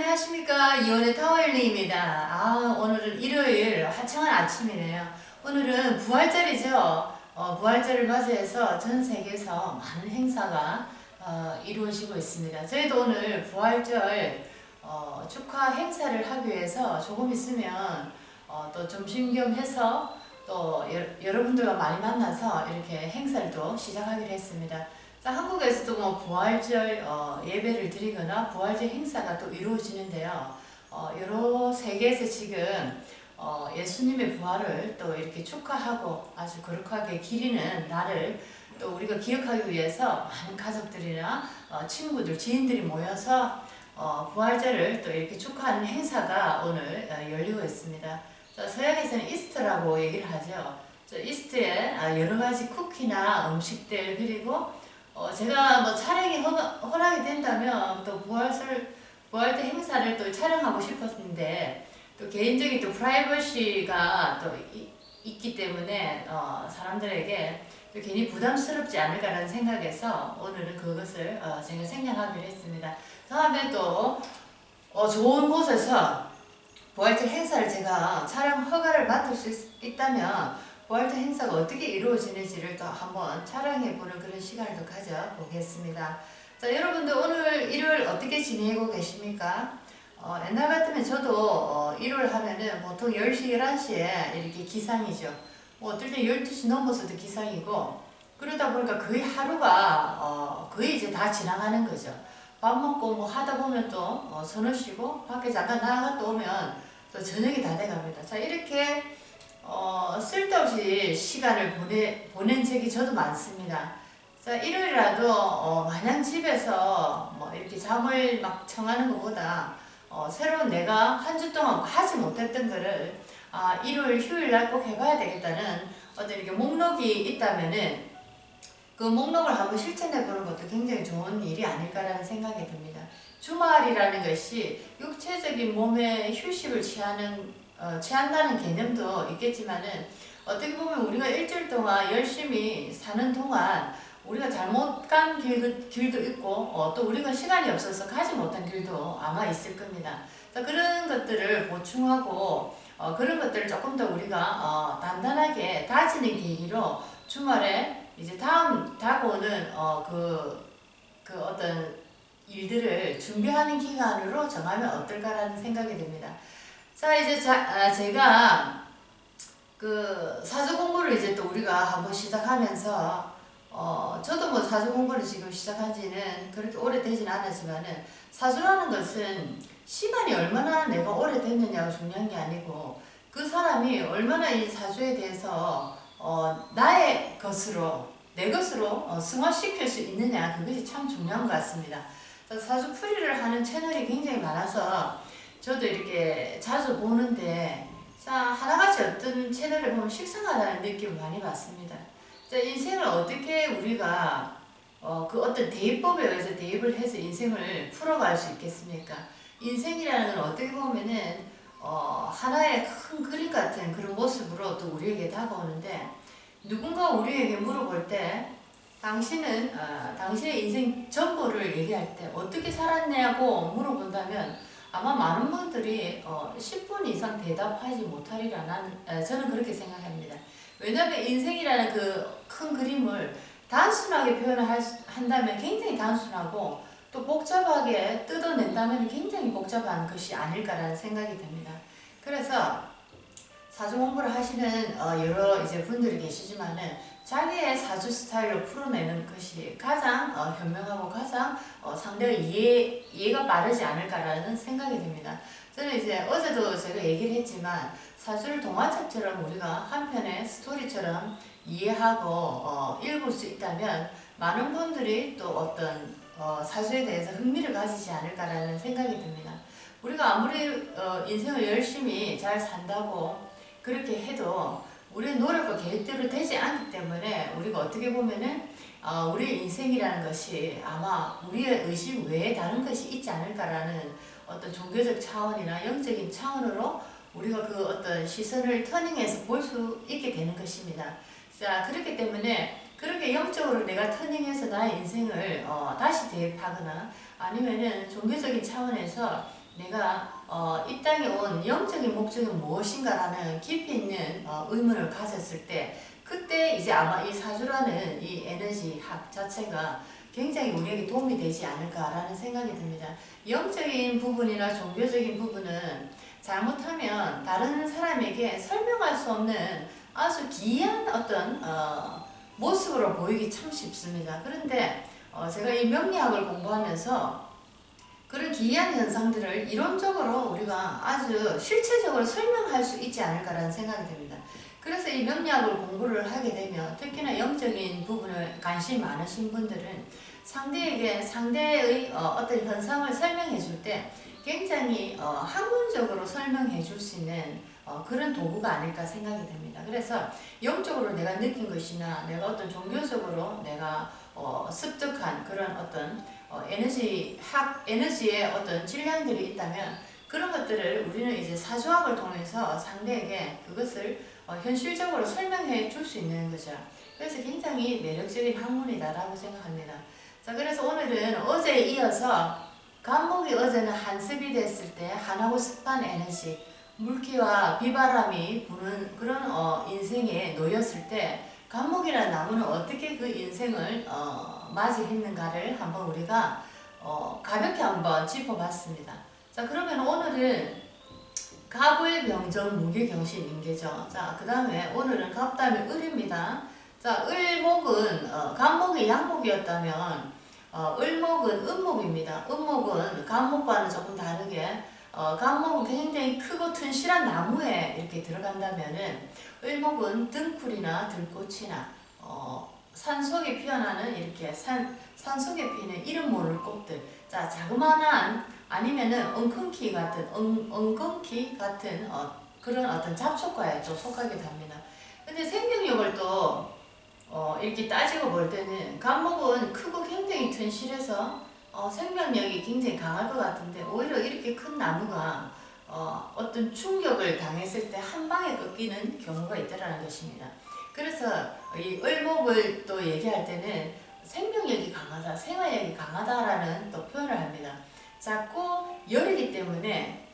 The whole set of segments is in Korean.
안녕하십니까. 이혼의 타워힐링입니다. 오늘은 일요일 화창한 아침이네요. 오늘은 부활절이죠. 부활절을 맞이해서 전 세계에서 많은 행사가 이루어지고 있습니다. 저희도 오늘 부활절 축하 행사를 하기 위해서 조금 있으면 또 점심 겸 해서 또 여러분들과 많이 만나서 이렇게 행사를 또 시작하기로 했습니다. 한국에서도 뭐 부활절 예배를 드리거나 부활절 행사가 또 이루어지는데요. 여러 세계에서 지금 예수님의 부활을 또 이렇게 축하하고 아주 거룩하게 기리는 날을 또 우리가 기억하기 위해서 많은 가족들이나 친구들, 지인들이 모여서 부활절을 또 이렇게 축하하는 행사가 오늘 열리고 있습니다. 서양에서는 이스터라고 얘기를 하죠. 이스터에 여러 가지 쿠키나 음식들 그리고 제가 뭐 촬영이 허락이 된다면 또 부활절 행사를 또 촬영하고 싶었는데 또 개인적인 또 프라이버시가 또 있기 때문에 사람들에게 또 괜히 부담스럽지 않을까라는 생각에서 오늘은 그것을 제가 생략하기로 했습니다. 다음에 또 좋은 곳에서 부활절 행사를 제가 촬영 허가를 맡을 수 있다면 부활절 행사가 어떻게 이루어지는지를 또 한번 촬영해보는 그런 시간을 또 가져보겠습니다. 자, 여러분들 오늘 일요일 어떻게 지내고 계십니까? 옛날 같으면 저도 일요일 하면은 보통 10시, 11시에 이렇게 기상이죠. 뭐 어떨 때 12시 넘어서도 기상이고 그러다 보니까 거의 하루가 거의 이제 다 지나가는 거죠. 밥 먹고 뭐 하다 보면 또 서너 쉬고 밖에 잠깐 나갔다 오면 또 저녁이 다 돼갑니다. 자, 이렇게 쓸데없이 시간을 보낸 적이 저도 많습니다. 자, 일요일이라도 마냥 집에서 뭐 이렇게 잠을 막 청하는 것보다 새로운 내가 한 주 동안 하지 못했던 거를 일요일, 휴일 날 꼭 해봐야 되겠다는 어떤 이렇게 목록이 있다면은 그 목록을 한번 실천해 보는 것도 굉장히 좋은 일이 아닐까라는 생각이 듭니다. 주말이라는 것이 육체적인 몸의 휴식을 취한다는 개념도 있겠지만은 어떻게 보면 우리가 일주일 동안 열심히 사는 동안 우리가 잘못 간 길도 있고 또 우리가 시간이 없어서 가지 못한 길도 아마 있을 겁니다. 그런 것들을 보충하고 그런 것들을 조금 더 우리가 단단하게 다지는 계기로 주말에 이제 다가오는 그 어떤 일들을 준비하는 기간으로 정하면 어떨까라는 생각이 듭니다. 자, 이제 제가 그 사주 공부를 이제 또 우리가 한번 시작하면서 저도 뭐 사주 공부를 지금 시작한 지는 그렇게 오래되진 않았지만은 사주라는 것은 시간이 얼마나 내가 오래됐느냐가 중요한 게 아니고 그 사람이 얼마나 이 사주에 대해서 나의 것으로 내 것으로 승화시킬 수 있느냐 그것이 참 중요한 것 같습니다. 사주 풀이를 하는 채널이 굉장히 많아서 저도 이렇게 자주 보는데 하나같이 어떤 채널을 보면 식상하다는 느낌을 많이 받습니다. 인생을 어떻게 우리가 그 어떤 대입법에 의해서 대입을 해서 인생을 풀어갈 수 있겠습니까? 인생이라는 건 어떻게 보면은 하나의 큰 그림 같은 그런 모습으로 또 우리에게 다가오는데 누군가 우리에게 물어볼 때 당신은 당신의 인생 전부를 얘기할 때 어떻게 살았냐고 물어본다면 아마 많은 분들이 10분 이상 대답하지 못하리라 저는 그렇게 생각합니다. 왜냐하면 인생이라는 그 큰 그림을 단순하게 표현을 한다면 굉장히 단순하고 또 복잡하게 뜯어낸다면 굉장히 복잡한 것이 아닐까라는 생각이 듭니다. 그래서 사주 공부를 하시는 여러 이제 분들이 계시지만은 자기의 사주 스타일로 풀어내는 것이 가장 현명하고 가장 상대가 이해가 빠르지 않을까라는 생각이 듭니다. 저는 이제 어제도 제가 얘기를 했지만 사주를 동화책처럼 우리가 한 편의 스토리처럼 이해하고 읽을 수 있다면 많은 분들이 또 어떤 사주에 대해서 흥미를 가지지 않을까라는 생각이 듭니다. 우리가 아무리 인생을 열심히 잘 산다고 그렇게 해도 우리의 노력과 계획대로 되지 않기 때문에 우리가 어떻게 보면은 우리의 인생이라는 것이 아마 우리의 의식 외에 다른 것이 있지 않을까라는 어떤 종교적 차원이나 영적인 차원으로 우리가 그 어떤 시선을 터닝해서 볼 수 있게 되는 것입니다. 자, 그렇기 때문에 그렇게 영적으로 내가 터닝해서 나의 인생을 다시 대입하거나 아니면은 종교적인 차원에서 내가 이 땅에 온 영적인 목적이 무엇인가라는 깊이 있는 의문을 가졌을 때 그때 이제 아마 이 사주라는 이 에너지 학 자체가 굉장히 우리에게 도움이 되지 않을까라는 생각이 듭니다. 영적인 부분이나 종교적인 부분은 잘못하면 다른 사람에게 설명할 수 없는 아주 기이한 어떤 모습으로 보이기 참 쉽습니다. 그런데 제가 이 명리학을 공부하면서 그런 기이한 현상들을 이론적으로 우리가 아주 실체적으로 설명할 수 있지 않을까라는 생각이 듭니다. 그래서 이 명리학을 공부를 하게 되면 특히나 영적인 부분에 관심이 많으신 분들은 상대에게 상대의 어떤 현상을 설명해 줄 때 굉장히 학문적으로 설명해 줄 수 있는 그런 도구가 아닐까 생각이 됩니다. 그래서 영적으로 내가 느낀 것이나 내가 어떤 종교적으로 내가 습득한 그런 어떤 에너지의 어떤 질량들이 있다면 그런 것들을 우리는 이제 사주학을 통해서 상대에게 그것을 현실적으로 설명해 줄 수 있는 거죠. 그래서 굉장히 매력적인 학문이다라고 생각합니다. 자, 그래서 오늘은 어제에 이어서 간목이 어제는 한습이 됐을 때 한하고 습한 에너지, 물기와 비바람이 부는 그런 인생에 놓였을 때 간목이라는 나무는 어떻게 그 인생을 맞이했는가를 한번 우리가 가볍게 한번 짚어봤습니다. 자, 그러면 오늘은 갑을 병정 무게경신 인계죠. 자, 그 다음에 오늘은 갑 다음에 을입니다. 자, 을목은 간목이 양목이었다면 을목은 음목입니다. 음목은 간목과는 조금 다르게 간목은 굉장히 크고 튼실한 나무에 이렇게 들어간다면은 을목은 등쿨이나 들꽃이나 산속에 피어나는 이렇게 산속에 피는 이름 모를 꽃들. 자, 자그마한 아니면은 엉겅퀴 같은 엉겅퀴 같은 그런 어떤 잡초과에 또 속하게 됩니다. 근데 생명력을 또 이렇게 따지고 볼 때는 간목은 크고 굉장히 튼실해서 생명력이 굉장히 강할 것 같은데 오히려 이렇게 큰 나무가 어떤 충격을 당했을 때 한 방에 꺾이는 경우가 있다는 것입니다. 그래서 이 을목을 또 얘기할 때는 생명력이 강하다, 생활력이 강하다라는 또 표현을 합니다. 자꾸 열이기 때문에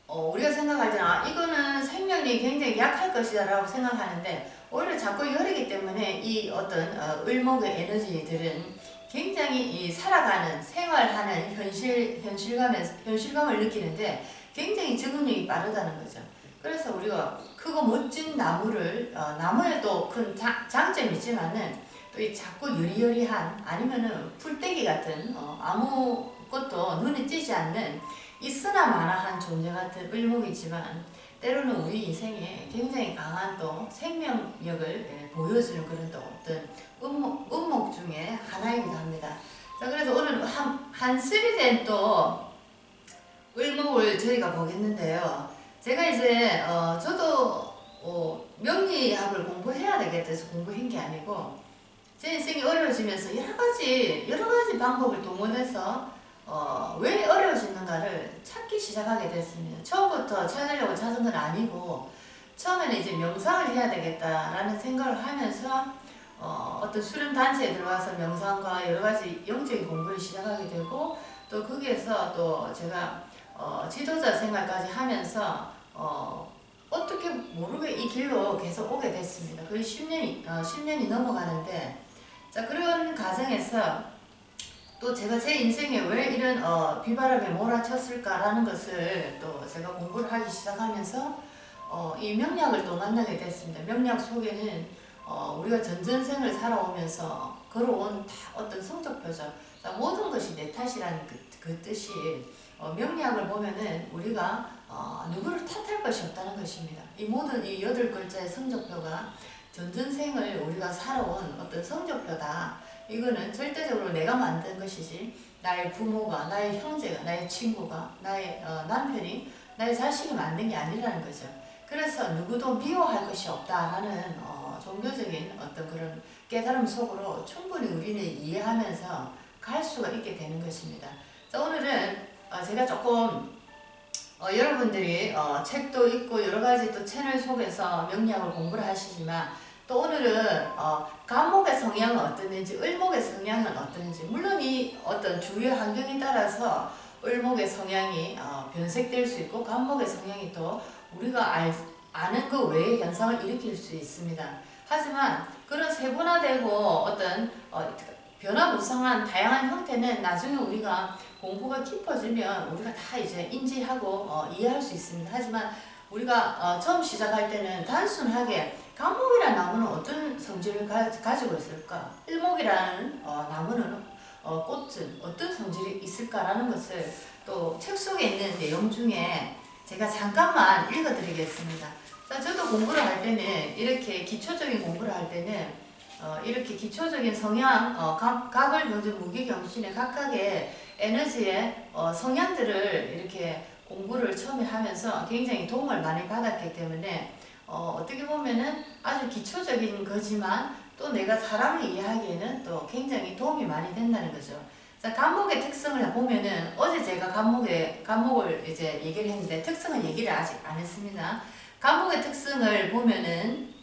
우리가 생각할 때는 이거는 생명력이 굉장히 약할 것이다 라고 생각하는데 오히려 자꾸 열이기 때문에 이 어떤 을목의 에너지들은 굉장히 이 살아가는 생활하는 현실감을 느끼는데 굉장히 적응력이 빠르다는 거죠. 그래서 우리가 크고 멋진 나무를 나무에 또 큰 장점이 있지만은 또 이 자꾸 여리여리한 아니면은 풀떼기 같은 아무것도 눈에 띄지 않는 있으나 마나한 존재 같은 을목이지만 때로는 우리 인생에 굉장히 강한 또 생명력을 보여주는 그런 또 어떤 음목 중에 하나이기도 합니다. 자, 그래서 오늘 한습이 된 또 을목을 저희가 보겠는데요. 제가 이제 저도 명리학을 공부해야 되겠다 해서 공부한 게 아니고 제 인생이 어려워지면서 여러 가지 방법을 동원해서 왜 어려워지는가를 찾기 시작하게 됐습니다. 처음부터 찾으려고 찾은 건 아니고 처음에는 이제 명상을 해야 되겠다라는 생각을 하면서 어떤 수련 단체에 들어가서 명상과 여러 가지 영적인 공부를 시작하게 되고 또 거기에서 또 제가 지도자 생활까지 하면서 어떻게 모르게 이 길로 계속 오게 됐습니다. 거의 10년이 넘어가는데 자, 그런 과정에서 또 제가 제 인생에 왜 이런 비바람에 몰아쳤을까라는 것을 또 제가 공부를 하기 시작하면서 이 명리학을 또 만나게 됐습니다. 명리학 속에는 우리가 전전생을 살아오면서 걸어온 다 어떤 성적표죠. 모든 것이 내 탓이라는 그 뜻이 명리학을 보면은 우리가 누구를 탓할 것이 없다는 것입니다. 이 모든 이 8글자의 성적표가 전전생을 우리가 살아온 어떤 성적표다. 이거는 절대적으로 내가 만든 것이지 나의 부모가, 나의 형제가, 나의 친구가, 나의 남편이, 나의 자식이 만든 게 아니라는 거죠. 그래서 누구도 미워할 것이 없다라는 종교적인 어떤 그런 깨달음 속으로 충분히 우리는 이해하면서 갈 수가 있게 되는 것입니다. 자, 오늘은 제가 조금 여러분들이 책도 읽고 여러 가지 또 채널 속에서 명리학을 공부를 하시지만 또 오늘은 간목의 성향은 어떻는지 을목의 성향은 어떤지 물론 이 어떤 주위의 환경에 따라서 을목의 성향이 변색될 수 있고 간목의 성향이 또 우리가 아는 그 외의 현상을 일으킬 수 있습니다. 하지만 그런 세분화되고 어떤 변화무쌍한 다양한 형태는 나중에 우리가 공부가 깊어지면 우리가 다 이제 인지하고 이해할 수 있습니다. 하지만 우리가 처음 시작할 때는 단순하게 간목이라는 나무는 어떤 성질을 가지고 있을까? 일목이라는 나무는 꽃은 어떤 성질이 있을까라는 것을 또 책 속에 있는 내용 중에 제가 잠깐만 읽어드리겠습니다. 자, 저도 공부를 할 때는 이렇게 기초적인 공부를 할 때는 이렇게 기초적인 성향, 각을 보는 무기경신의 각각의 에너지의 성향들을 이렇게 공부를 처음에 하면서 굉장히 도움을 많이 받았기 때문에 어떻게 보면은 아주 기초적인 거지만 또 내가 사람을 이해하기에는 또 굉장히 도움이 많이 된다는 거죠. 자, 간목의 특성을 보면은 어제 제가 간목을 이제 얘기를 했는데 특성을 얘기를 아직 안 했습니다. 간목의 특성을 보면은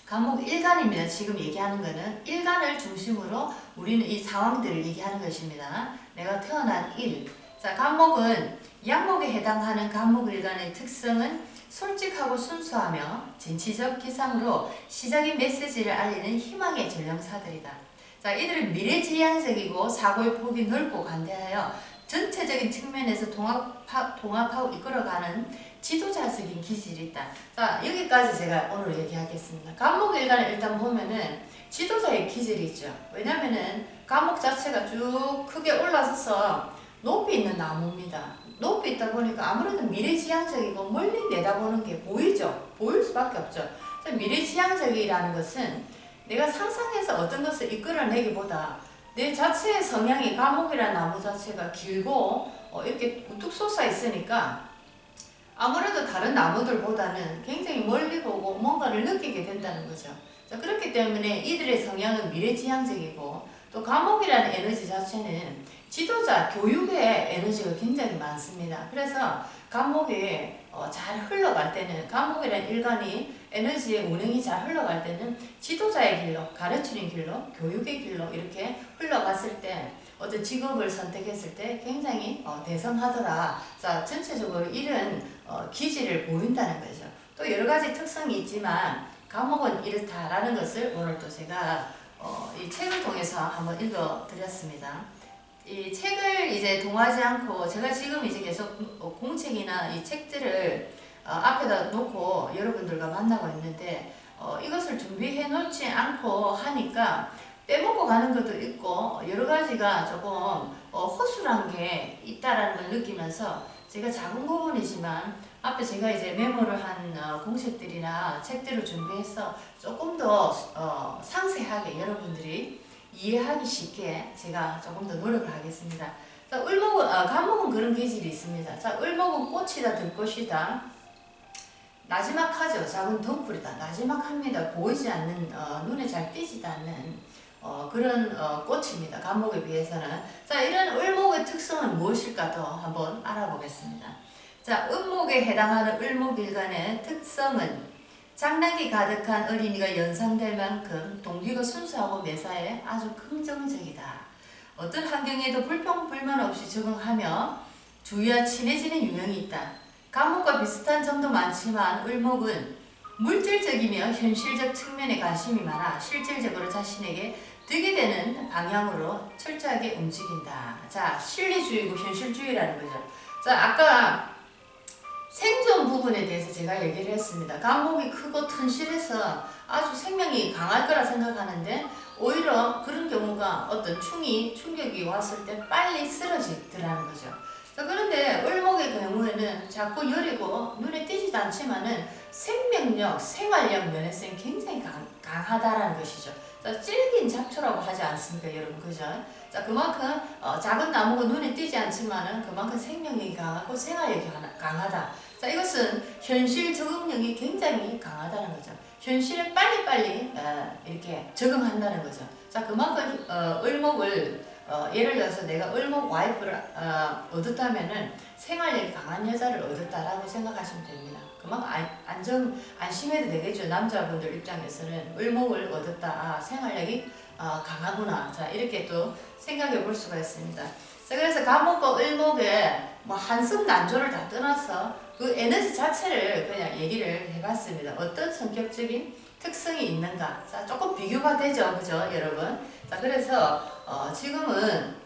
간목 일간입니다. 지금 얘기하는 거는 일간을 중심으로 우리는 이 상황들을 얘기하는 것입니다. 내가 태어난 일. 자, 간목은 양목에 해당하는 간목 일간의 특성은 솔직하고 순수하며 진취적 기상으로 시작의 메시지를 알리는 희망의 전령사들이다. 자, 이들은 미래지향적이고 사고의 폭이 넓고 관대하여 전체적인 측면에서 통합하고 이끌어가는 지도자적인 기질이 있다. 자, 여기까지 제가 오늘 얘기하겠습니다. 간목일간을 일단 보면은 지도자의 기질이 있죠. 왜냐면은 간목 자체가 쭉 크게 올라서서 높이 있는 나무입니다. 높이 있다 보니까 아무래도 미래지향적이고 멀리 내다보는 게 보이죠. 보일 수밖에 없죠. 자, 미래지향적이라는 것은 내가 상상해서 어떤 것을 이끌어내기보다 내 자체의 성향이 간목이라는 나무 자체가 길고 이렇게 우뚝 솟아 있으니까 아무래도 다른 나무들보다는 굉장히 멀리 보고 뭔가를 느끼게 된다는 거죠. 자, 그렇기 때문에 이들의 성향은 미래지향적이고 또 간목이라는 에너지 자체는 지도자, 교육의 에너지가 굉장히 많습니다. 그래서 간목이 잘 흘러갈 때는 간목이라는 일간이 에너지의 운행이 잘 흘러갈 때는 지도자의 길로, 가르치는 길로, 교육의 길로 이렇게 흘러갔을 때 어떤 직업을 선택했을 때 굉장히 대성하더라. 자, 전체적으로 이런 기질을 보인다는 거죠. 또 여러 가지 특성이 있지만 간목은 이렇다라는 것을 오늘 또 제가 이 책을 통해서 한번 읽어드렸습니다. 이 책을 이제 동하지 않고 제가 지금 이제 계속 공책이나 이 책들을 앞에다 놓고 여러분들과 만나고 있는데 이것을 준비해 놓지 않고 하니까 빼먹고 가는 것도 있고 여러 가지가 조금 허술한 게 있다라는 걸 느끼면서 제가 작은 부분이지만 앞에 제가 이제 메모를 한 공책들이나 책들을 준비해서 조금 더 상세하게 여러분들이 이해하기 쉽게 제가 조금 더 노력을 하겠습니다. 자, 간목은 그런 기질이 있습니다. 자, 을목은 꽃이다, 들꽃이다. 나지막하죠. 작은 덩굴이다. 나지막합니다. 보이지 않는, 눈에 잘 띄지도 않는 그런 꽃입니다. 간목에 비해서는. 자, 이런 을목의 특성은 무엇일까도 한번 알아보겠습니다. 자, 음목에 해당하는 을목일간의 특성은 장난기 가득한 어린이가 연상될 만큼 동기가 순수하고 매사에 아주 긍정적이다. 어떤 환경에도 불평불만 없이 적응하며 주위와 친해지는 유형이 있다. 간목과 비슷한 점도 많지만 을목은 물질적이며 현실적 측면에 관심이 많아 실질적으로 자신에게 득이 되는 방향으로 철저하게 움직인다. 자, 실리주의고 현실주의라는 거죠. 자, 아까 생존 부분에 대해서 제가 얘기를 했습니다. 간목이 크고 튼실해서 아주 생명이 강할 거라 생각하는데 오히려 그런 경우가 어떤 충격이 왔을 때 빨리 쓰러지더라는 거죠. 자, 그런데 을목의 경우에는 자꾸 여리고 눈에 띄지도 않지만은 생명력, 생활력 면에서는 굉장히 강하다라는 것이죠. 자, 질긴 잡초라고 하지 않습니까, 여러분? 그죠? 자, 그만큼 작은 나무가 눈에 띄지 않지만은 그만큼 생명력이 강하고 생활력이 강하다. 자, 이것은 현실 적응력이 굉장히 강하다는 거죠. 현실에 빨리빨리 이렇게 적응한다는 거죠. 자, 그만큼 을목을 예를 들어서 내가 을목 와이프를 얻었다면은 생활력이 강한 여자를 얻었다라고 생각하시면 됩니다. 그만큼 안심해도 되겠죠. 남자분들 입장에서는 을목을 얻었다. 생활력이 강하구나. 자, 이렇게 또 생각해 볼 수가 있습니다. 자, 그래서 갑목과 을목에 뭐 한승 난조를 다 떠나서 그 에너지 자체를 그냥 얘기를 해봤습니다. 어떤 성격적인 특성이 있는가. 자, 조금 비교가 되죠. 그죠, 여러분? 자, 그래서 지금은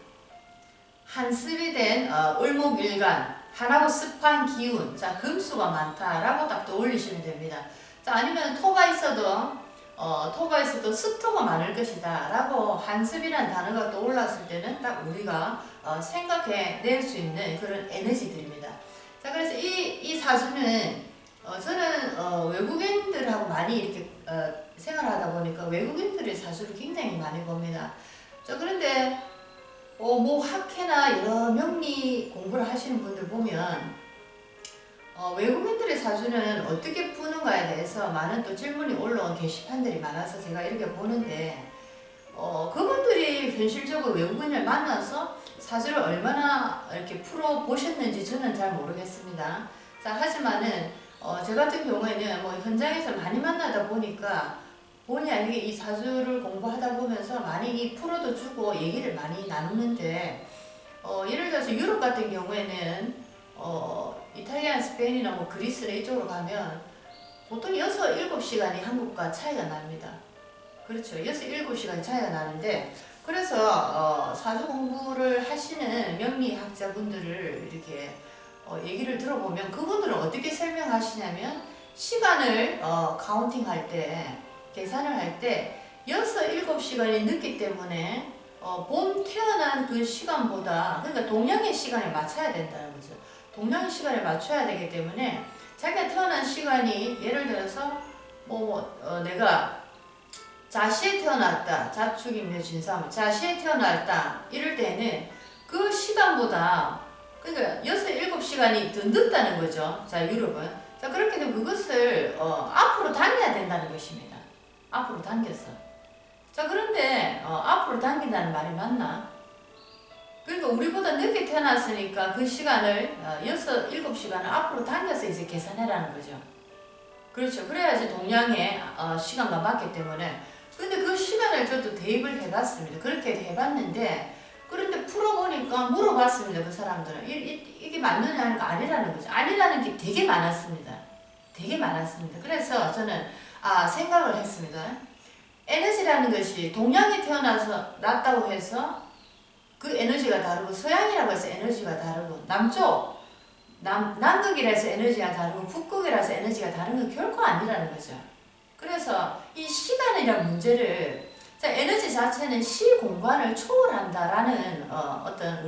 한습이 된 을목일간, 하나고 습한 기운, 자, 금수가 많다라고 딱 떠올리시면 됩니다. 자, 아니면 토가 있어도 습토가 많을 것이다 라고 한습이라는 단어가 떠올랐을 때는 딱 우리가 생각해낼 수 있는 그런 에너지들입니다. 자, 그래서 이 사주는 저는 외국인들하고 많이 이렇게 생활하다 보니까 외국인들의 사주를 굉장히 많이 봅니다. 자, 그런데 뭐 학회나 여러 명리 공부를 하시는 분들 보면 외국인들의 사주는 어떻게 푸는가에 대해서 많은 또 질문이 올라온 게시판들이 많아서 제가 이렇게 보는데 그분들이 현실적으로 외국인을 만나서 사주를 얼마나 이렇게 풀어 보셨는지 저는 잘 모르겠습니다. 자, 하지만은 저 같은 경우에는 뭐 현장에서 많이 만나다 보니까 본의 아니게 이 사주를 공부하다 보면서 많이 풀어도 주고 얘기를 많이 나누는데 예를 들어서 유럽 같은 경우에는 이탈리아, 스페인이나 뭐 그리스나 이쪽으로 가면 보통 6, 7시간이 한국과 차이가 납니다. 그렇죠. 6, 7시간 차이가 나는데 그래서 사주 공부를 하시는 명리학자분들을 이렇게 얘기를 들어보면 그분들은 어떻게 설명하시냐면 시간을 카운팅할 때 계산을 할 때 6, 7시간이 늦기 때문에 본 태어난 그 시간보다 그러니까 동양의 시간에 맞춰야 된다는 거죠. 동양의 시간에 맞춰야 되기 때문에 자기가 태어난 시간이 예를 들어서 내가 자시에 태어났다. 자축인묘 진사무 자시에 태어났다. 이럴 때는 그 시간보다 그러니까 6, 7시간이 더 늦다는 거죠. 자, 유럽은. 자, 그렇게 되면 그것을 앞으로 당겨야 된다는 것입니다. 앞으로 당겼어. 자, 그런데 앞으로 당긴다는 말이 맞나? 그러니까 우리보다 늦게 태어났으니까 그 시간을 6, 7시간을 앞으로 당겨서 이제 계산해라는 거죠. 그렇죠. 그래야지 동양의 시간과 맞기 때문에. 근데 그 시간을 저도 대입을 해봤습니다. 그렇게 해봤는데 그런데 풀어보니까 물어봤습니다. 그 사람들은 이게 맞느냐는 거 아니라는 거죠. 아니라는 게 되게 많았습니다. 되게 많았습니다. 그래서 저는 생각을 했습니다. 에너지라는 것이 동양에 태어나서 났다고 해서 그 에너지가 다르고 서양이라고 해서 에너지가 다르고 남극이라 해서 에너지가 다르고 북극이라서 에너지가 다른 건 결코 아니라는 거죠. 그래서 이 시간이라는 문제를 에너지 자체는 시 공간을 초월한다라는 어떤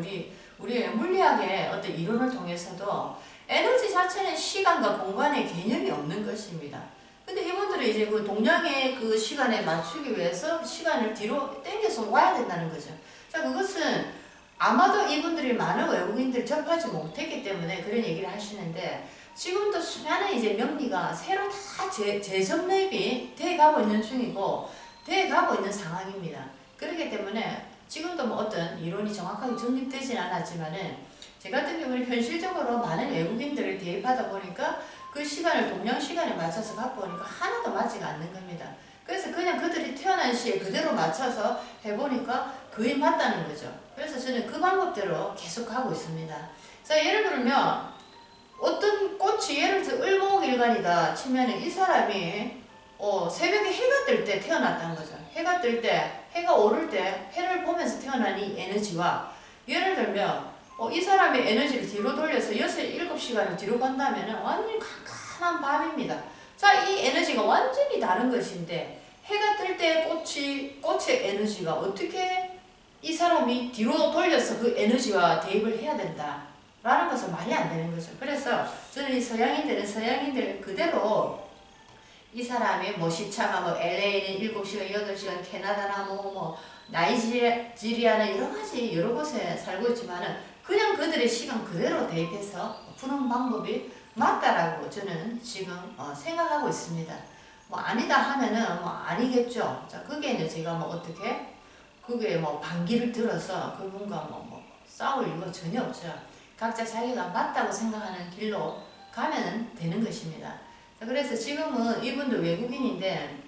우리의 물리학의 어떤 이론을 통해서도 에너지 자체는 시간과 공간의 개념이 없는 것입니다. 근데 이분들은 이제 그 동양의 그 시간에 맞추기 위해서 시간을 뒤로 당겨서 와야 된다는 거죠. 자, 그것은 아마도 이분들이 많은 외국인들을 접하지 못했기 때문에 그런 얘기를 하시는데 지금도 수많은 이제 명리가 새로 다 재정립이 돼가고 있는 중이고 돼가고 있는 상황입니다. 그렇기 때문에 지금도 뭐 어떤 이론이 정확하게 정립되진 않았지만은 제 같은 경우는 현실적으로 많은 외국인들을 대입하다 보니까 그 시간을 동양 시간에 맞춰서 갖고 오니까 하나도 맞지가 않는 겁니다. 그래서 그냥 그들이 태어난 시에 그대로 맞춰서 해보니까 거의 맞다는 거죠. 그래서 저는 그 방법대로 계속 하고 있습니다. 자, 예를 들면 어떤 꽃이 예를 들어 을목일간이다 치면은 이 사람이 새벽에 해가 뜰 때 태어났다는 거죠. 해가 뜰 때, 해가 오를 때 해를 보면서 태어난 이 에너지와 예를 들면 이 사람의 에너지를 뒤로 돌려서 6, 7시간을 뒤로 간다면 완전히 캄캄한 밤입니다. 자, 이 에너지가 완전히 다른 것인데 해가 뜰 때 꽃의 에너지가 어떻게 이 사람이 뒤로 돌려서 그 에너지와 대입을 해야 된다 라는 것은 말이 안 되는 거죠. 그래서 저는 이 서양인들 그대로 이 사람이 뭐 시차가 뭐 LA는 7시간, 8시간, 캐나다나 나이지리아는 여러 곳에 살고 있지만은 그냥 그들의 시간 그대로 대입해서 푸는 방법이 맞다라고 저는 지금 생각하고 있습니다. 뭐 아니다 하면은 뭐 아니겠죠. 자, 거기에는 제가 뭐 어떻게 그게 뭐 반기를 들어서 그분과 뭐 싸울 이유가 전혀 없죠. 각자 자기가 맞다고 생각하는 길로 가면 되는 것입니다. 자, 그래서 지금은 이분도 외국인인데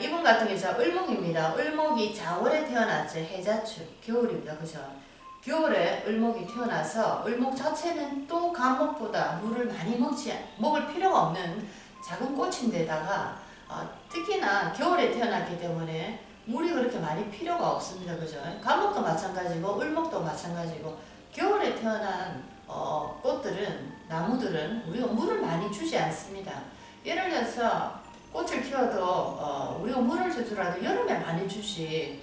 이분 같은 경우 을목입니다. 을목이 자월에 태어났죠. 해자축 겨울입니다. 그죠? 겨울에 을목이 태어나서 을목 자체는 또 간목보다 물을 많이 먹을 필요가 없는 작은 꽃인데다가 특히나 겨울에 태어났기 때문에 물이 그렇게 많이 필요가 없습니다. 그죠? 간목도 마찬가지고 을목도 마찬가지고 겨울에 태어난 꽃들은 나무들은 우리가 물을 많이 주지 않습니다. 예를 들어서 꽃을 키워도 우리가 물을 주더라도 여름에 많이 주지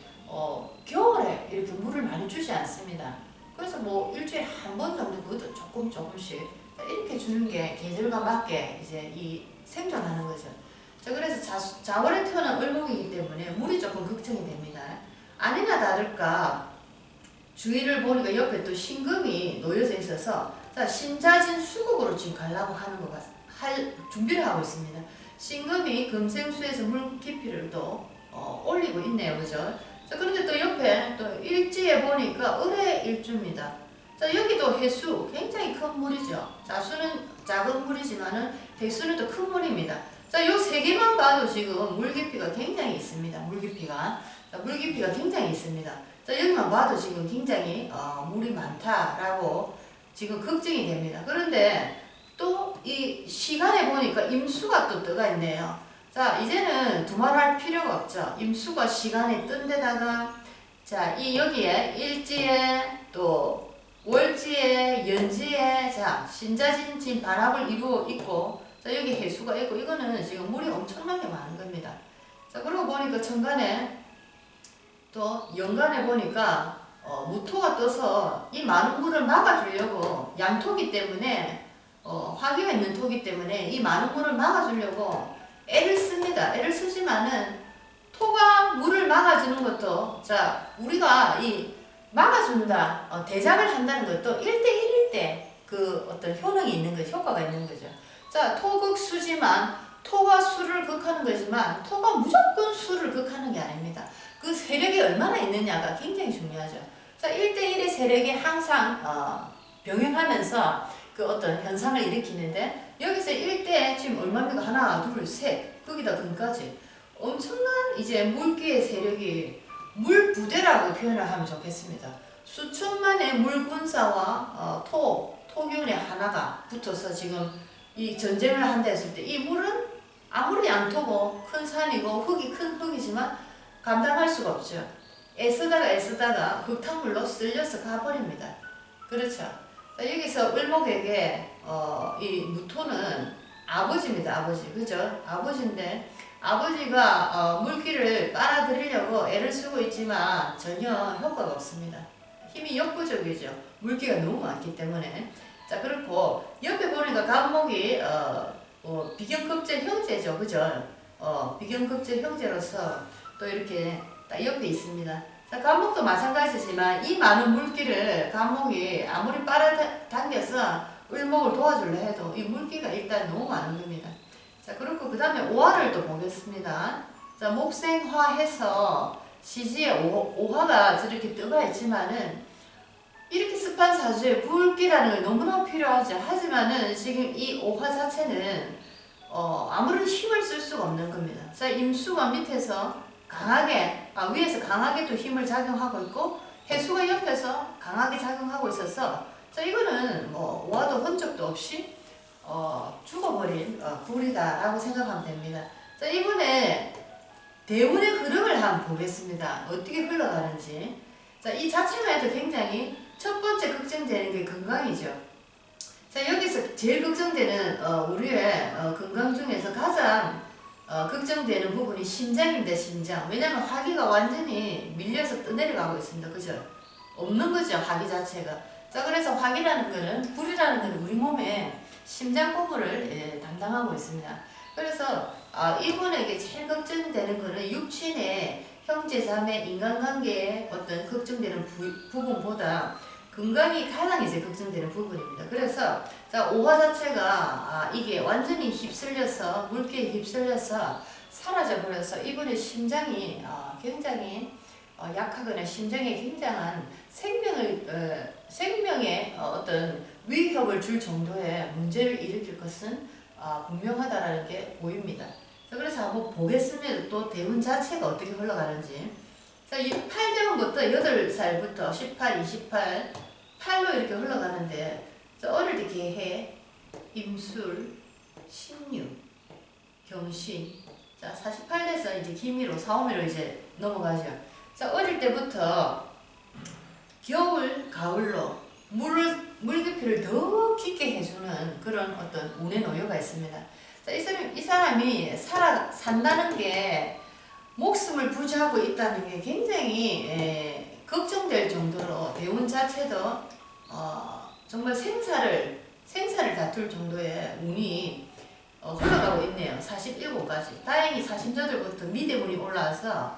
겨울에 이렇게 물을 많이 주지 않습니다. 그래서 뭐 일주일에 한 번 정도 그것도 조금씩 이렇게 주는 게 계절과 맞게 이제 이 생존하는 거죠. 자, 그래서 자월에 태어난 을목이기 때문에 물이 조금 걱정이 됩니다. 아니나 다를까 주위를 보니까 옆에 또 신금이 놓여져 있어서 자, 신자진 수국으로 지금 가려고 하는 것 할 준비를 하고 있습니다. 신금이 금생수에서 물 깊이를 또 올리고 있네요. 그죠? 자, 그런데 또 옆에 또 일지에 보니까 을의 일주입니다. 자, 여기도 해수 굉장히 큰 물이죠. 자수는 작은 물이지만은 해수는 또 큰 물입니다. 자, 요 세 개만 봐도 지금 물 깊이가 굉장히 있습니다. 물 깊이가 굉장히 있습니다. 자, 여기만 봐도 지금 굉장히 물이 많다라고 지금 걱정이 됩니다. 그런데 또 이 시간에 보니까 임수가 또 떠가 있네요. 자, 이제는 두말할 필요가 없죠. 임수가 시간에 뜬 데다가 자, 이 여기에 일지에 또 월지에 연지에 자, 신자진 진 반합을 이루어 있고 자, 여기 해수가 있고 이거는 지금 물이 엄청나게 많은 겁니다. 자, 그러고 보니까 천간에 또 연간에 보니까 무토가 떠서 이 많은 물을 막아주려고 양토기 때문에 화기가 있는 토기 때문에 이 많은 물을 막아주려고 애를 씁니다. 애를 쓰지만은 토가 물을 막아주는 것도 자 우리가 이 막아준다 대작을 한다는 것도 1대1일 때 그 어떤 효능이 있는 거죠. 효과가 있는 거죠. 자 토극수지만 토가 수를 극하는 거지만 토가 무조건 수를 극하는 게 아닙니다. 그 세력이 얼마나 있느냐가 굉장히 중요하죠. 자 1대1의 세력이 항상 병행하면서 그 어떤 현상을 일으키는데 여기서 1대 지금 얼마입니까? 하나, 둘, 셋 거기다 금까지 엄청난 이제 물기의 세력이 물부대라고 표현을 하면 좋겠습니다. 수천만의 물군사와 토균의 하나가 붙어서 지금 이 전쟁을 한다 했을 때 이 물은 아무리 양토고 큰 산이고 흙이 큰 흙이지만 감당할 수가 없죠. 애쓰다가 흙탕물로 쓸려서 가버립니다. 그렇죠. 자, 여기서 을목에게 이 무토는 아버지입니다. 아버지. 그죠? 아버지인데 아버지가 물기를 빨아들이려고 애를 쓰고 있지만 전혀 효과가 없습니다. 힘이 역부족이죠. 물기가 너무 많기 때문에. 자, 그렇고 옆에 보니까 간목이 비경급제 형제죠. 그죠? 비경급제 형제로서 또 이렇게 딱 옆에 있습니다. 자, 간목도 마찬가지지만 이 많은 물기를 간목이 아무리 빨아당겨서 을목을 도와주려 해도 이 물기가 일단 너무 많은 겁니다. 자, 그렇고 그 다음에 오화를 또 보겠습니다. 자, 목생화해서 시지에 오화가 저렇게 떠가 있지만은 이렇게 습한 사주에 붉기라는 게 너무나 필요하죠. 하지만은 지금 이 오화 자체는 아무런 힘을 쓸 수가 없는 겁니다. 자, 임수가 밑에서 강하게 위에서 강하게 또 힘을 작용하고 있고 해수가 옆에서 강하게 작용하고 있어서 자, 이거는 뭐 오화도 흔적도 없이 죽어버린 불이다라고 생각하면 됩니다. 자, 이번에 대운의 흐름을 한번 보겠습니다. 어떻게 흘러가는지. 자, 이 자체만 해도 굉장히 첫 번째 걱정되는 게 건강이죠. 자, 여기서 제일 걱정되는 우리의 건강 중에서 가장 걱정되는 부분이 심장입니다. 심장. 왜냐하면 화기가 완전히 밀려서 떠내려가고 있습니다. 그죠? 없는 거죠. 화기 자체가. 자, 그래서 화기라는 거는 불이라는 거는 우리 몸에 심장 부분을 담당하고 있습니다. 그래서 이분에게 제일 걱정되는 거는 육친의 형제 자매 인간관계에 어떤 걱정되는 부분보다 건강이 가장 이제 걱정되는 부분입니다. 그래서 자, 오화 자체가 이게 완전히 휩쓸려서 물기에 휩쓸려서 사라져 버려서 이분의 심장이 굉장히 약하거나 심장에 굉장한 생명에 어떤 위협을 줄 정도의 문제를 일으킬 것은 분명하다라는 게 보입니다. 자, 그래서 한번 보겠습니다. 또 대운 자체가 어떻게 흘러가는지. 자, 이 8대운부터 8살부터 18, 28, 8로 이렇게 흘러가는데, 자, 어릴 때 개해, 임술, 신유, 경신. 자, 48 돼서 이제 기미로, 사오미로 이제 넘어가죠. 자, 어릴 때부터 겨울, 가을로 물기피를 더 깊게 해주는 그런 어떤 운의 노여가 있습니다. 자, 이 사람이 산다는 게 목숨을 부지하고 있다는 게 굉장히 걱정될 정도로 대운 자체도 정말 생사를 다툴 정도의 운이 흘러가고 있네요. 47까지. 다행히 48부터 미대운이 올라와서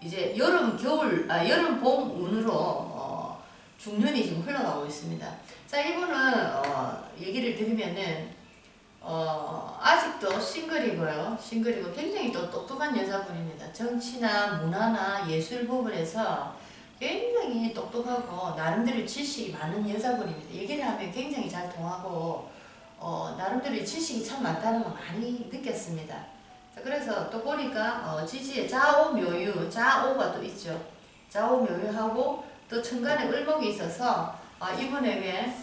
이제 여름, 봄 운으로 중년이 지금 흘러가고 있습니다. 자, 이분은 얘기를 드리면은 아직도 싱글이고요. 싱글이고 굉장히 또 똑똑한 여자분입니다. 정치나 문화나 예술 부분에서 굉장히 똑똑하고 나름대로 지식이 많은 여자분입니다. 얘기를 하면 굉장히 잘 통하고 나름대로 지식이 참 많다는 걸 많이 느꼈습니다. 자, 그래서 또 보니까 지지에 자오묘유, 자오가 또 있죠. 자오묘유하고 또 천간에 을목이 있어서 이분에게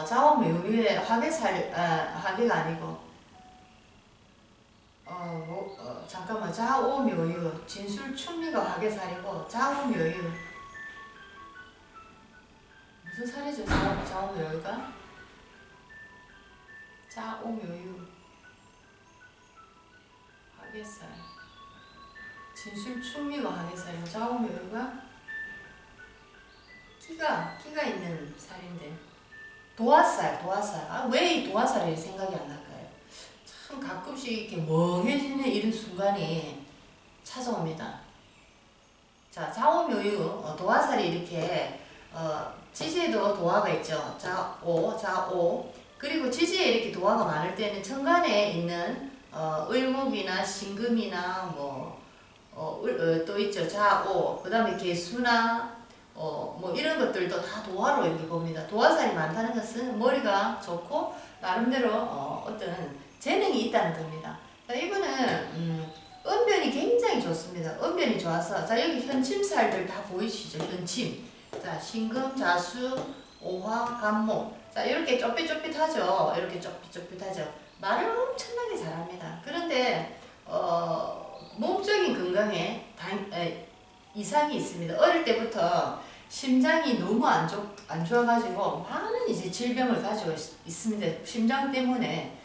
자오묘유에 화계가 아니고 잠깐만, 자오묘유, 진술충미가 화계살이고 자오묘유 무슨 살이죠? 자오묘유가 자오묘유 화계살, 진술충미가 화계살이고 자오묘유가 끼가 있는 살인데 도화살. 왜 이 도화살이 생각이 안 날까요? 참 가끔씩 이렇게 멍해지는 이런 순간이 찾아옵니다. 자, 자오묘유, 도화살이 이렇게 지지에도 도화가 있죠. 자오. 그리고 지지에 이렇게 도화가 많을 때는 천간에 있는 을목이나 신금이나 또 있죠. 자오. 그 다음에 개수나 이런 것들도 다 도화로 이렇게 봅니다. 도화살이 많다는 것은 머리가 좋고 나름대로 어떤 재능이 있다는 겁니다. 자, 이분은 은변이 굉장히 좋습니다. 은변이 좋아서 자, 여기 현침살들 다 보이시죠? 현침. 자, 신금, 자수, 오화, 간목. 자, 이렇게 좁깃좁깃하죠. 이렇게 좁깃좁깃하죠. 말을 엄청나게 잘합니다. 그런데 몸적인 건강에 이상이 있습니다. 어릴 때부터 심장이 너무 안 좋아가지고 많은 이제 질병을 가지고 있습니다. 심장 때문에는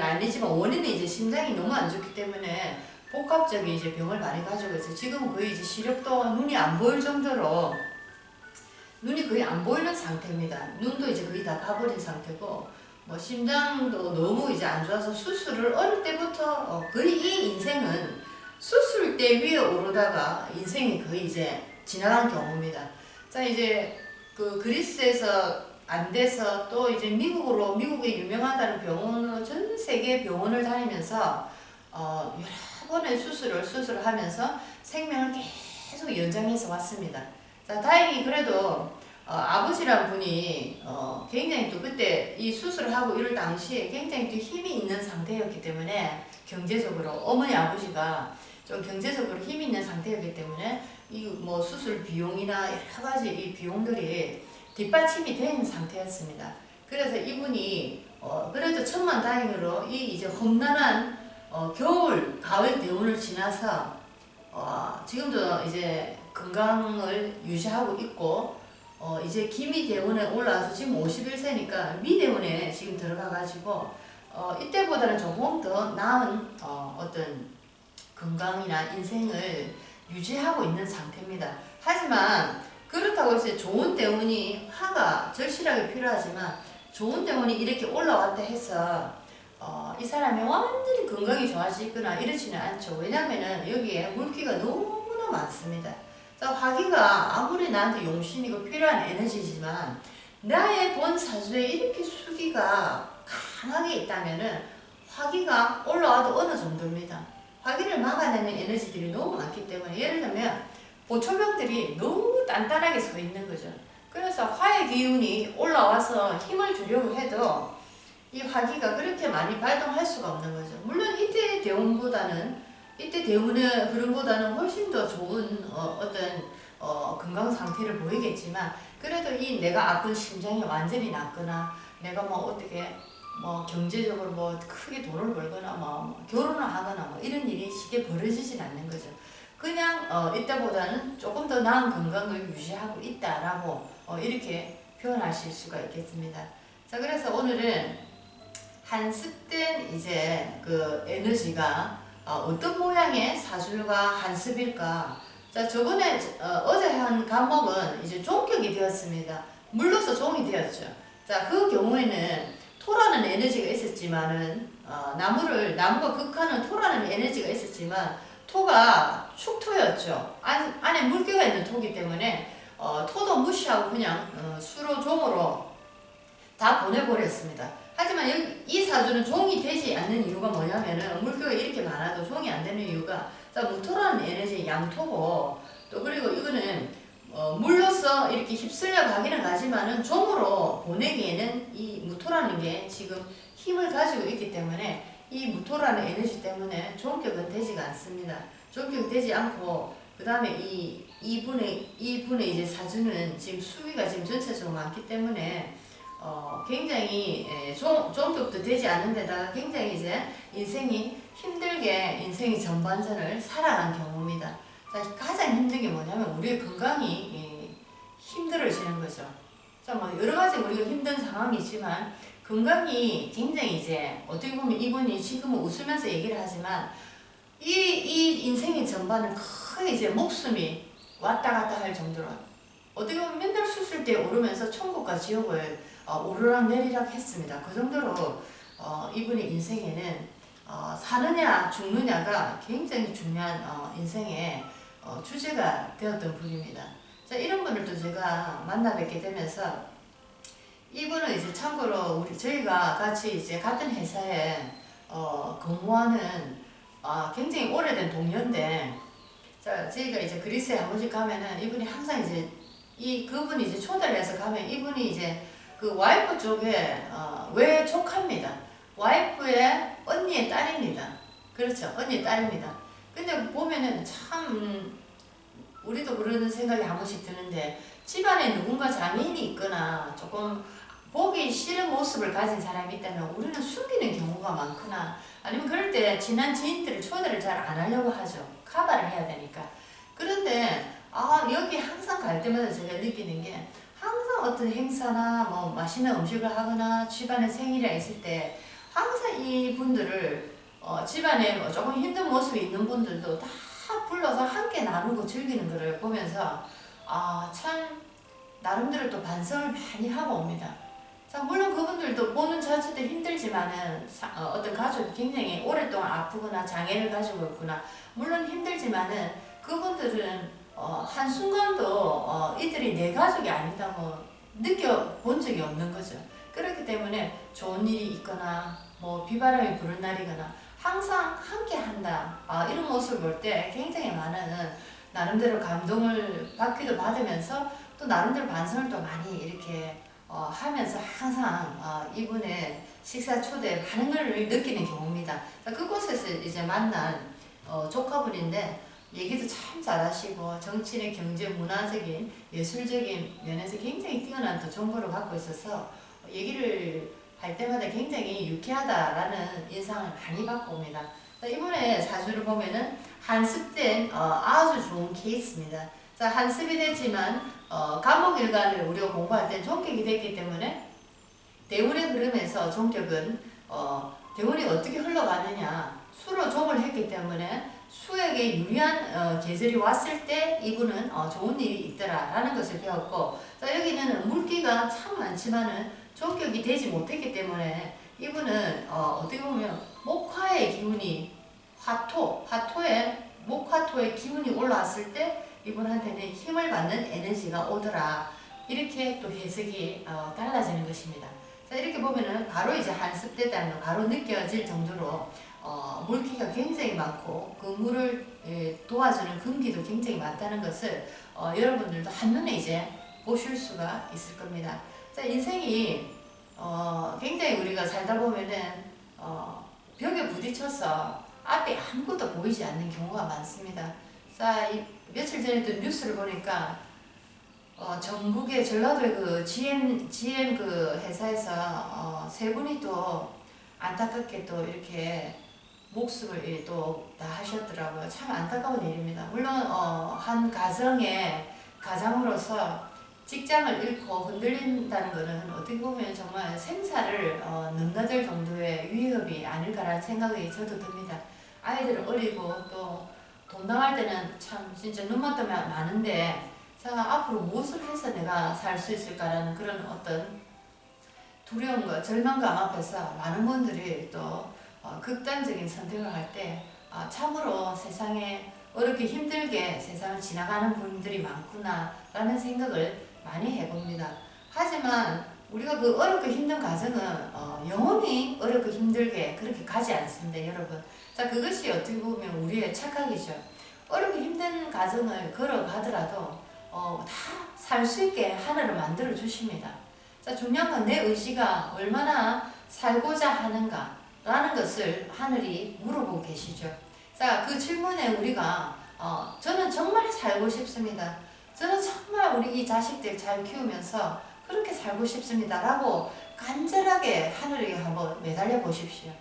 아니지만 원인은 이제 심장이 너무 안 좋기 때문에 복합적인 이제 병을 많이 가지고 있어요. 지금 거의 이제 시력도 눈이 안 보일 정도로 눈이 거의 안 보이는 상태입니다. 눈도 이제 거의 다 가버린 상태고 심장도 너무 이제 안 좋아서 수술을 어릴 때부터 거의 이 인생은 수술대 위에 오르다가 인생이 거의 이제 지나간 경우입니다. 자, 이제 그 그리스에서 안 돼서 또 이제 미국에 유명하다는 병원으로 전 세계 병원을 다니면서 여러 번의 수술을 하면서 생명을 계속 연장해서 왔습니다. 자, 다행히 그래도 아버지란 분이 굉장히 또 그때 이 수술을 하고 이럴 당시에 굉장히 또 힘이 있는 상태였기 때문에 경제적으로 어머니 아버지가 좀 경제적으로 힘이 있는 상태였기 때문에 이 수술 비용이나 여러 가지 이 비용들이 뒷받침이 된 상태였습니다. 그래서 이분이 그래도 천만다행으로 이 이제 험난한 겨울 가을 대운을 지나서 지금도 이제 건강을 유지하고 있고 이제 기미 대운에 올라와서 지금 51세니까 미 대운에 지금 들어가가지고 이때보다는 조금 더 나은 어떤 건강이나 인생을 유지하고 있는 상태입니다. 하지만 그렇다고 해서 좋은 대운이 화가 절실하게 필요하지만 좋은 대운이 이렇게 올라왔다 해서 이 사람이 완전히 건강이 좋아지거나 이러지는 않죠. 왜냐면은 여기에 물기가 너무나 많습니다. 자, 화기가 아무리 나한테 용신이고 필요한 에너지지만 나의 본 사주에 이렇게 수기가 강하게 있다면은 화기가 올라와도 어느 정도입니다. 화기를 막아내는 에너지들이 너무 많기 때문에 예를 들면 보초병들이 너무 단단하게 서 있는 거죠. 그래서 화의 기운이 올라와서 힘을 주려고 해도 이 화기가 그렇게 많이 발동할 수가 없는 거죠. 물론 이때 대운보다는 이때 대운의 흐름보다는 훨씬 더 좋은 건강 상태를 보이겠지만, 그래도 이 내가 아픈 심장이 완전히 낫거나 내가 뭐 어떻게 뭐 경제적으로 뭐 크게 돈을 벌거나 뭐 결혼을 하거나 뭐 이런 일이 쉽게 벌어지진 않는 거죠. 그냥 이때보다는 조금 더 나은 건강을 유지하고 있다라고 이렇게 표현하실 수가 있겠습니다. 자, 그래서 오늘은 한습된 이제 그 에너지가 어떤 모양의 사주가 한습일까? 자, 저번에 어제 한 과목은 이제 종격이 되었습니다. 물로서 종이 되었죠. 자, 그 경우에는 토라는 에너지가 있었지만은 나무가 극하는 토라는 에너지가 있었지만 토가 축토였죠. 안에 물기가 있는 토기 때문에 토도 무시하고 그냥 수로 종으로 다 보내버렸습니다. 하지만 이 사주는 종이 되지 않는 이유가 뭐냐면은 물기가 이렇게 많아도 종이 안 되는 이유가, 자, 무토라는 에너지 양토고, 또 그리고 이거는 물로서 이렇게 휩쓸려 가기는 가지만은 종으로 보내기에는 이 무토라는 게 지금 힘을 가지고 있기 때문에 이 무토라는 에너지 때문에 종격은 되지가 않습니다. 종격이 되지 않고, 그 다음에 이분의 이제 사주는 지금 수위가 지금 전체적으로 많기 때문에 굉장히 종격도 되지 않는 데다가 굉장히 이제 인생이 힘들게 인생의 전반전을 살아간 경우입니다. 자, 가장 힘든 게 뭐냐면 우리의 건강이 힘들어지는 거죠. 자, 뭐 여러 가지 우리가 힘든 상황이지만 건강이 굉장히 이제 어떻게 보면 이분이 지금은 웃으면서 얘기를 하지만 이 인생의 전반은 거의 이제 목숨이 왔다 갔다 할 정도로 어떻게 보면 맨날 수술대에 오르면서 천국과 지옥을 오르락 내리락 했습니다. 그 정도로 이분의 인생에는 사느냐 죽느냐가 굉장히 중요한 인생의 주제가 되었던 분입니다. 자, 이런 분들도 제가 만나 뵙게 되면서 이분은 이제 참고로 저희가 같이 이제 같은 회사에 근무하는 굉장히 오래된 동료인데, 자, 저희가 이제 그리스에 한 번씩 가면은 이분이 항상 이제 그분이 이제 초대를 해서 가면 이분이 이제 그 와이프 쪽에 외조카입니다. 와이프의 언니의 딸입니다. 그렇죠. 언니의 딸입니다. 근데 보면은 참 우리도 그런 생각이 한 번씩 드는데, 집안에 누군가 장애인이 있거나 조금 보기 싫은 모습을 가진 사람이 있다면 우리는 숨기는 경우가 많거나, 아니면 그럴 때 친한 지인들을 초대를 잘 안 하려고 하죠. 카바를 해야 되니까. 그런데 여기 항상 갈 때마다 제가 느끼는 게, 항상 어떤 행사나 뭐 맛있는 음식을 하거나 집안에 생일이 있을 때 항상 이 분들을 집안에 뭐 조금 힘든 모습이 있는 분들도 다 불러서 함께 나누고 즐기는 것을 보면서 참 나름대로 또 반성을 많이 하고 옵니다. 자, 물론 그분들도 보는 자체도 힘들지만은 어떤 가족이 굉장히 오랫동안 아프거나 장애를 가지고 있거나 물론 힘들지만은 그분들은 한순간도 이들이 내 가족이 아니다고 느껴본 적이 없는 거죠. 그렇기 때문에 좋은 일이 있거나 뭐 비바람이 부는 날이거나 항상 함께 한다, 이런 모습을 볼 때 굉장히 많은 나름대로 감동을 받기도 받으면서 또 나름대로 반성을 또 많이 이렇게 하면서 항상 이분의 식사 초대에 많은 걸 느끼는 경우입니다. 그곳에서 이제 만난 조카분인데 얘기도 참 잘하시고 정치나 경제, 문화적인, 예술적인 면에서 굉장히 뛰어난 또 정보를 갖고 있어서 얘기를 할 때마다 굉장히 유쾌하다라는 인상을 많이 받고 옵니다. 이번에 사주를 보면은 한습된 아주 좋은 케이스입니다. 자, 한습이 됐지만 간목일간을 우리가 공부할 때 종격이 됐기 때문에 대운의 흐름에서 종격은 대운이 어떻게 흘러가느냐, 수로 종을 했기 때문에 수에게 유리한 계절이 왔을 때 이분은 좋은 일이 있더라라는 것을 배웠고, 자, 여기는 물기가 참 많지만은 종격이 되지 못했기 때문에 이분은 어떻게 보면 목화의 기운이 목화토의 기운이 올라왔을 때 이분한테는 힘을 받는 에너지가 오더라, 이렇게 또 해석이 달라지는 것입니다. 자, 이렇게 보면은 바로 이제 한습되다는 거 바로 느껴질 정도로 물기가 굉장히 많고 그 물을 도와주는 금기도 굉장히 많다는 것을 여러분들도 한눈에 이제 보실 수가 있을 겁니다. 자, 인생이 굉장히 우리가 살다 보면은 벽에 부딪혀서 앞에 아무것도 보이지 않는 경우가 많습니다. 자, 며칠 전에도 뉴스를 보니까 전북의 전라도의 그 GM 그 회사에서 세 분이 또 안타깝게 또 이렇게 목숨을 또 다 하셨더라고요. 참 안타까운 일입니다. 물론 한 가장으로서 직장을 잃고 흔들린다는 것은 어떻게 보면 정말 생사를 넘나들 정도의 위협이 아닐까라는 생각이 저도 듭니다. 아이들은 어리고 또 돈 나갈 때는 참 진짜 눈만 뜨면 많은데 자, 앞으로 무엇을 해서 내가 살 수 있을까라는 그런 어떤 두려움과 절망감 앞에서 많은 분들이 또 극단적인 선택을 할 때 참으로 세상에 어렵게 힘들게 세상을 지나가는 분들이 많구나 라는 생각을 많이 해봅니다. 하지만 우리가 그 어렵고 힘든 과정은 영원히 어렵고 힘들게 그렇게 가지 않습니다, 여러분. 자, 그것이 어떻게 보면 우리의 착각이죠. 어렵고 힘든 과정을 걸어가더라도 다 살 수 있게 하늘을 만들어 주십니다. 자, 중요한 건 내 의지가 얼마나 살고자 하는가 라는 것을 하늘이 물어보고 계시죠. 자, 그 질문에 우리가 저는 정말 살고 싶습니다. 저는 정말 우리 이 자식들 잘 키우면서 그렇게 살고 싶습니다 라고 간절하게 하늘에게 한번 매달려 보십시오.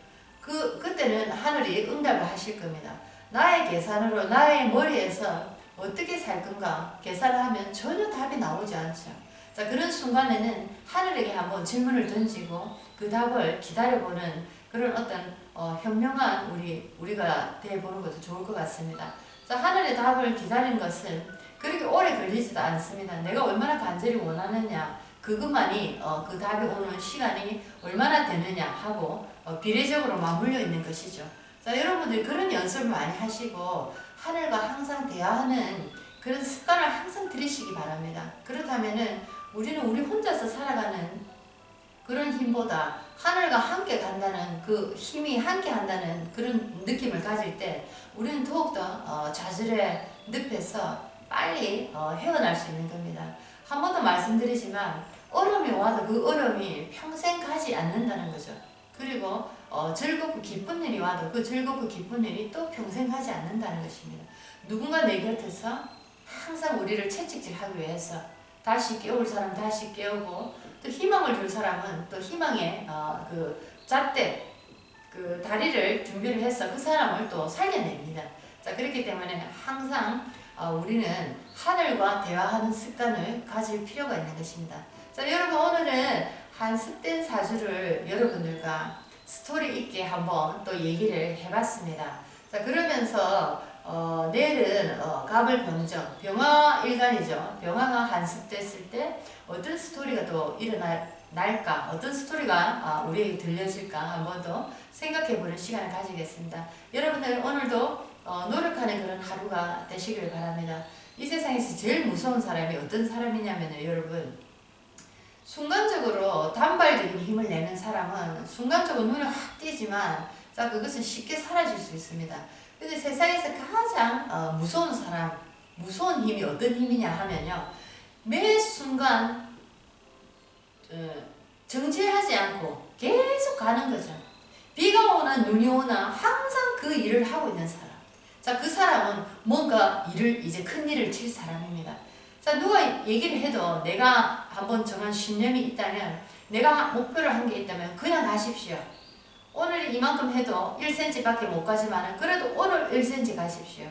그때는 하늘이 응답을 하실 겁니다. 나의 계산으로 나의 머리에서 어떻게 살 건가 계산을 하면 전혀 답이 나오지 않죠. 자, 그런 순간에는 하늘에게 한번 질문을 던지고 그 답을 기다려보는 그런 어떤 현명한 우리가 되어보는 것도 좋을 것 같습니다. 자, 하늘의 답을 기다리는 것은 그렇게 오래 걸리지도 않습니다. 내가 얼마나 간절히 원하느냐 그것만이 그 답이 오는 시간이 얼마나 되느냐 하고 비례적으로 맞물려 있는 것이죠. 자, 여러분들이 그런 연습을 많이 하시고 하늘과 항상 대화하는 그런 습관을 항상 들이시기 바랍니다. 그렇다면은 우리는 우리 혼자서 살아가는 그런 힘보다 하늘과 함께 간다는 그 힘이 함께 한다는 그런 느낌을 가질 때 우리는 더욱더 좌절의 늪에서 빨리 헤어날 수 있는 겁니다. 한 번 더 말씀드리지만 어려움이 와도 그 어려움이 평생 가지 않는다는 거죠. 그리고 즐겁고 기쁜 일이 와도 그 즐겁고 기쁜 일이 또 평생 가지 않는다는 것입니다. 누군가 내 곁에서 항상 우리를 채찍질하기 위해서 다시 깨울 사람 다시 깨우고 또 희망을 줄 사람은 또 희망의 그 잣대 그 다리를 준비를 해서 그 사람을 또 살려냅니다. 자, 그렇기 때문에 항상 우리는 하늘과 대화하는 습관을 가질 필요가 있는 것입니다. 자, 여러분 오늘은 한 습된 사주를 여러분들과 스토리 있게 한번 또 얘기를 해봤습니다. 자, 그러면서 내일은 갑을병정, 병화일간이죠. 병화가 한습됐을 때 어떤 스토리가 또 일어날까, 어떤 스토리가 우리에게 들려질까 한번 더 생각해보는 시간을 가지겠습니다. 여러분들 오늘도 노력하는 그런 하루가 되시길 바랍니다. 이 세상에서 제일 무서운 사람이 어떤 사람이냐면요, 여러분. 순간적으로 단발적인 힘을 내는 사람은 순간적으로 눈에 확 띄지만 자, 그것은 쉽게 사라질 수 있습니다. 근데 세상에서 가장 무서운 사람, 무서운 힘이 어떤 힘이냐 하면요, 매 순간 정지하지 않고 계속 가는 거죠. 비가 오나 눈이 오나 항상 그 일을 하고 있는 사람. 자, 그 사람은 뭔가 큰 일을 칠 사람입니다. 자, 누가 얘기를 해도 내가 한번 정한 신념이 있다면, 내가 목표를 한 게 있다면 그냥 가십시오. 오늘 이만큼 해도 1cm 밖에 못 가지만 그래도 오늘 1cm 가십시오.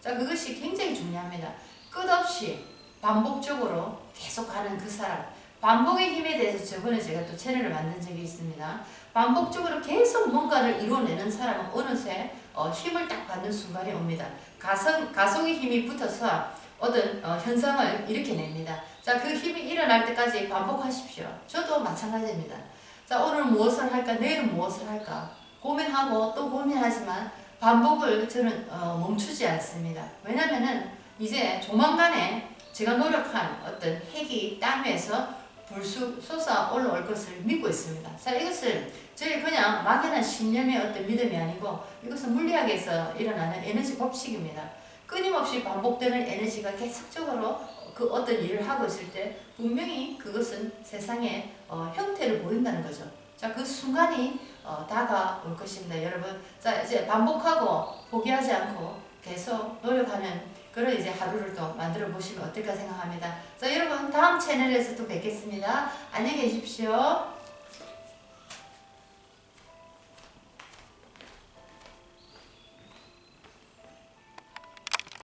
자, 그것이 굉장히 중요합니다. 끝없이 반복적으로 계속 가는 그 사람. 반복의 힘에 대해서 저번에 제가 또 채널을 만든 적이 있습니다. 반복적으로 계속 뭔가를 이루어내는 사람은 어느새 힘을 딱 받는 순간이 옵니다. 가속의 힘이 붙어서 어떤 현상을 일으켜냅니다. 자, 그 힘이 일어날 때까지 반복하십시오. 저도 마찬가지입니다. 자, 오늘 무엇을 할까, 내일은 무엇을 할까 고민하고 또 고민하지만 반복을 저는 멈추지 않습니다. 왜냐면은 이제 조만간에 제가 노력한 어떤 핵이 땅 위에서 불쑥 솟아 올라올 것을 믿고 있습니다. 자, 이것은 저희 그냥 막연한 신념의 어떤 믿음이 아니고 이것은 물리학에서 일어나는 에너지 법칙입니다. 끊임없이 반복되는 에너지가 계속적으로 그 어떤 일을 하고 있을 때 분명히 그것은 세상에 형태를 보인다는 거죠. 자, 그 순간이 다가올 것입니다. 여러분, 자, 이제 반복하고 포기하지 않고 계속 노력하는 그런 이제 하루를 또 만들어 보시면 어떨까 생각합니다. 자, 여러분, 다음 채널에서 또 뵙겠습니다. 안녕히 계십시오.